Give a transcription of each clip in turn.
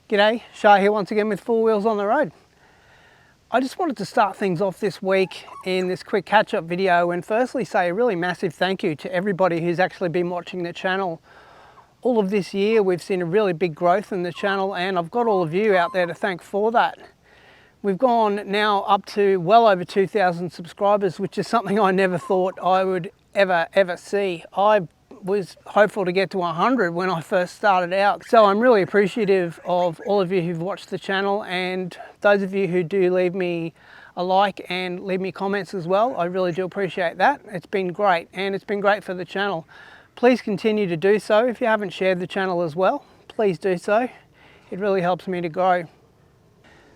G'day, Shah here once again with Four Wheels on the Road. I just wanted to start things off this week in this quick catch-up video and firstly say a really massive thank you to everybody who's actually been watching the channel. All of this year we've seen a really big growth in the channel and I've got all of you out there to thank for that. We've gone now up to well over 2,000 subscribers, which is something I never thought I would ever see. I was hopeful to get to 100 when I first started out. So I'm really appreciative of all of you who've watched the channel and those of you who do leave me a like and leave me comments as well. I really do appreciate that. It's been great and it's been great for the channel. Please continue to do so. If you haven't shared the channel as well, please do so. It really helps me to grow.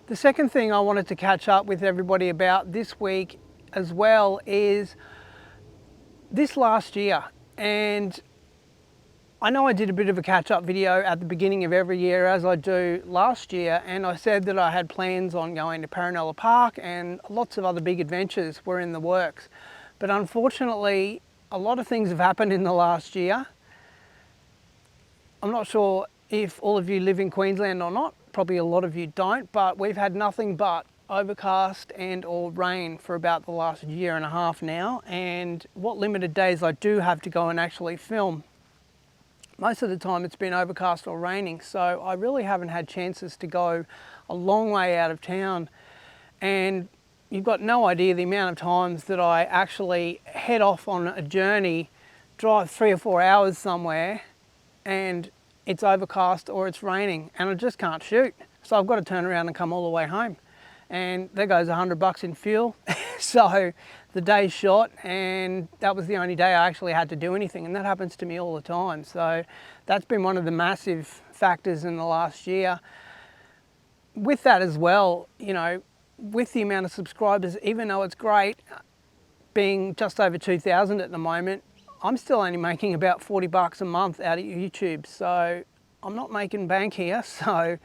The second thing I wanted to catch up with everybody about this week as well is this last year. And I know I did a bit of a catch-up video at the beginning of every year as I do last year, and I said that I had plans on going to Paranella Park and lots of other big adventures were in the works. But unfortunately, a lot of things have happened in the last year. I'm not sure if all of you live in Queensland or not, probably a lot of you don't, but we've had nothing but overcast and or rain for about the last year and a half now, and what limited days I do have to go and actually film, most of the time it's been overcast or raining, so I really haven't had chances to go a long way out of town. And you've got no idea the amount of times that I actually head off on a journey, drive 3 or 4 hours somewhere and it's overcast or it's raining and I just can't shoot, so I've got to turn around and come all the way home. And there goes $100 in fuel. So the day's shot, and that was the only day I actually had to do anything, and that happens to me all the time. So that's been one of the massive factors in the last year. With that as well, you know, with the amount of subscribers, even though it's great being just over 2,000 at the moment, I'm still only making about $40 a month out of YouTube. So I'm not making bank here. So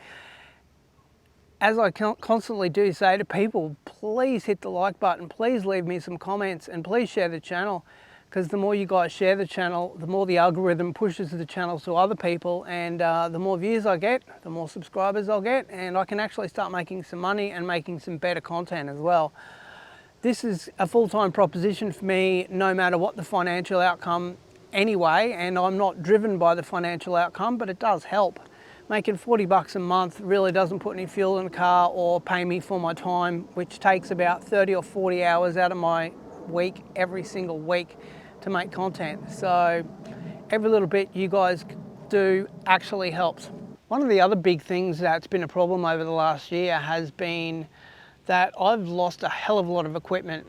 as I constantly do say to people, please hit the like button, please leave me some comments and please share the channel, because the more you guys share the channel, the more the algorithm pushes the channel to other people, and the more views I get, the more subscribers I'll get, and I can actually start making some money and making some better content as well. This is a full-time proposition for me no matter what the financial outcome anyway, and I'm not driven by the financial outcome, but it does help. Making $40 a month really doesn't put any fuel in the car or pay me for my time, which takes about 30 or 40 hours out of my week every single week to make content. So every little bit you guys do actually helps. One of the other big things that's been a problem over the last year has been that I've lost a hell of a lot of equipment.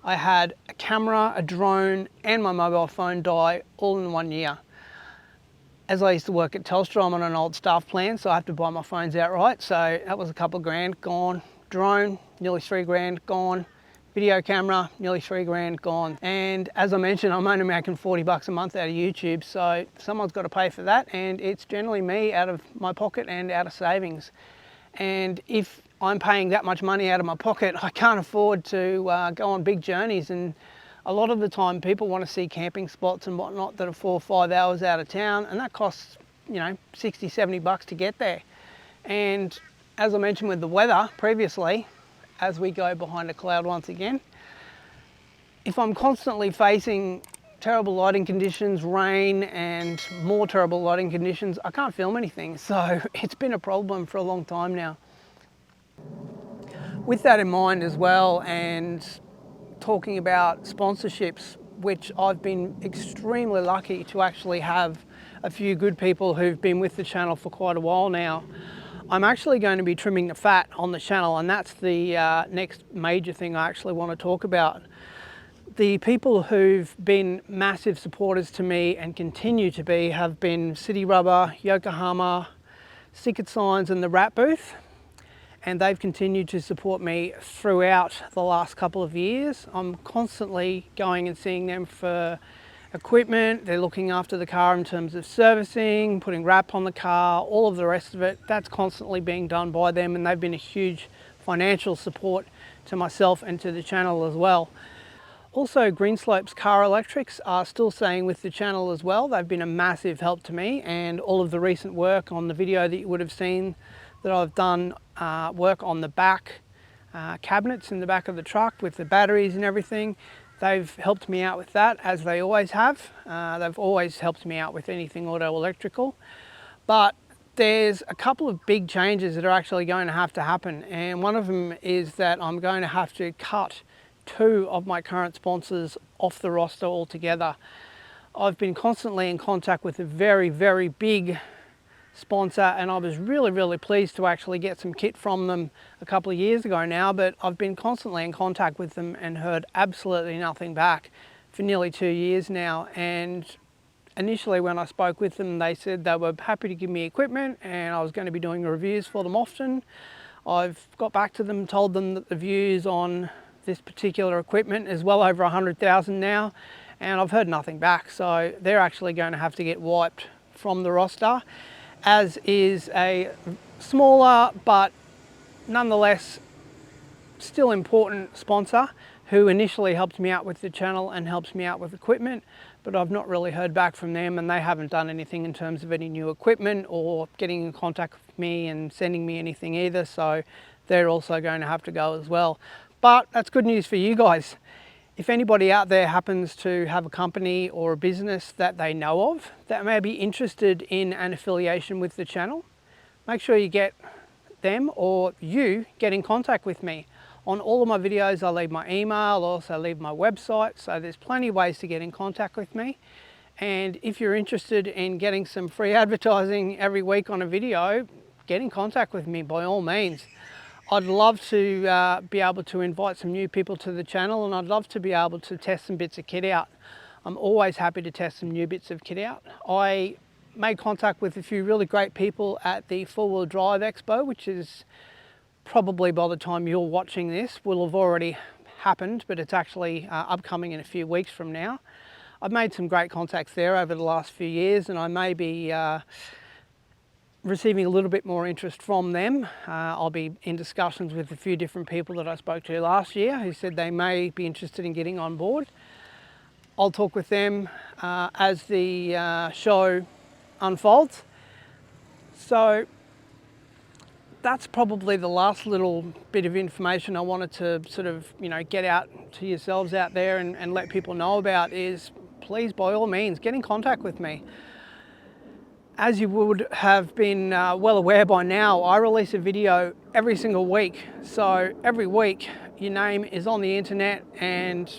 I had a camera, a drone, and my mobile phone die all in 1 year. As I used to work at Telstra, I'm on an old staff plan, so I have to buy my phones outright. So that was a couple of grand gone. Drone, nearly 3 grand gone. Video camera, nearly 3 grand gone. And as I mentioned, I'm only making $40 a month out of YouTube, so someone's got to pay for that, and it's generally me out of my pocket and out of savings. And if I'm paying that much money out of my pocket, I can't afford to go on big journeys. And a lot of the time people want to see camping spots and whatnot that are 4 or 5 hours out of town, and that costs, you know, 60, 70 bucks to get there. And as I mentioned with the weather previously, as we go behind a cloud once again, if I'm constantly facing terrible lighting conditions, rain and more terrible lighting conditions, I can't film anything. So it's been a problem for a long time now. With that in mind as well, and talking about sponsorships, which I've been extremely lucky to actually have a few good people who've been with the channel for quite a while now. I'm actually going to be trimming the fat on the channel, and that's the next major thing I actually want to talk about. The people who've been massive supporters to me and continue to be have been City Rubber, Yokohama, Stickit Signs and the Rat Booth. And they've continued to support me throughout the last couple of years. I'm constantly going and seeing them for equipment. They're looking after the car in terms of servicing, putting wrap on the car, all of the rest of it. That's constantly being done by them, and they've been a huge financial support to myself and to the channel as well. Also, Greenslopes Car Electrics are still staying with the channel as well. They've been a massive help to me, and all of the recent work on the video that you would have seen that I've done, work on the back cabinets in the back of the truck with the batteries and everything. They've helped me out with that, as they always have. They've always helped me out with anything auto electrical. But there's a couple of big changes that are actually going to have to happen, and one of them is that I'm going to have to cut 2 of my current sponsors off the roster altogether. I've been constantly in contact with a very, very big sponsor, and I was really pleased to actually get some kit from them a couple of years ago now, but I've been constantly in contact with them and heard absolutely nothing back for nearly 2 years now. And initially when I spoke with them, they said they were happy to give me equipment and I was going to be doing reviews for them often. I've got back to them, told them that the views on this particular equipment is well over 100,000 now, and I've heard nothing back. So they're actually going to have to get wiped from the roster, as is a smaller but nonetheless still important sponsor who initially helped me out with the channel and helps me out with equipment, but I've not really heard back from them, and they haven't done anything in terms of any new equipment or getting in contact with me and sending me anything either. So they're also going to have to go as well. But that's good news for you guys. If anybody out there happens to have a company or a business that they know of that may be interested in an affiliation with the channel, make sure you get them or you get in contact with me. On all of my videos, I leave my email, I also leave my website, so there's plenty of ways to get in contact with me. And if you're interested in getting some free advertising every week on a video, get in contact with me by all means. I'd love to be able to invite some new people to the channel, and I'd love to be able to test some bits of kit out. I'm always happy to test some new bits of kit out. I made contact with a few really great people at the 4-Wheel Drive Expo, which is probably, by the time you're watching this, will have already happened, but it's actually upcoming in a few weeks from now. I've made some great contacts there over the last few years, and I may be receiving a little bit more interest from them. I'll be in discussions with a few different people that I spoke to last year who said they may be interested in getting on board. I'll talk with them as the show unfolds. So that's probably the last little bit of information I wanted to sort of, get out to yourselves out there and let people know about. Is please, by all means, get in contact with me. As you would have been well aware by now, I release a video every single week. So every week your name is on the internet, and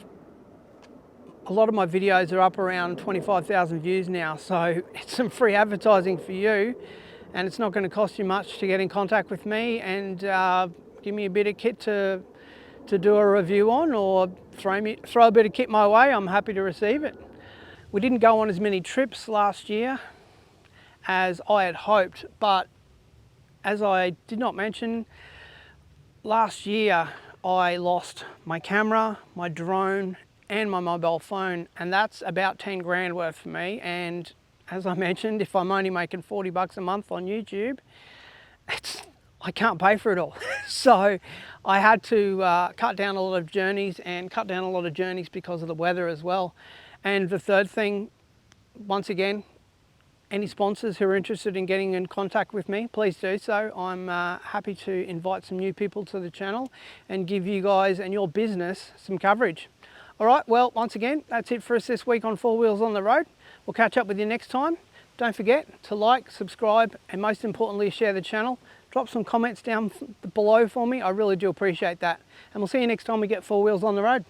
a lot of my videos are up around 25,000 views now. So it's some free advertising for you, and it's not going to cost you much to get in contact with me and give me a bit of kit to do a review on, or throw a bit of kit my way. I'm happy to receive it. We didn't go on as many trips last year as I had hoped, but as I did not mention, last year I lost my camera, my drone and my mobile phone, and that's about 10 grand worth for me. And as I mentioned, if I'm only making 40 bucks a month on YouTube, I can't pay for it all. So I had to cut down a lot of journeys, and cut down a lot of journeys because of the weather as well. And the third thing, once again, any sponsors who are interested in getting in contact with me, please do so. I'm happy to invite some new people to the channel and give you guys and your business some coverage. All right, well, once again, that's it for us this week on 4 Wheels on the Road. We'll catch up with you next time. Don't forget to like, subscribe, and most importantly, share the channel. Drop some comments down below for me. I really do appreciate that. And we'll see you next time we get 4 Wheels on the Road.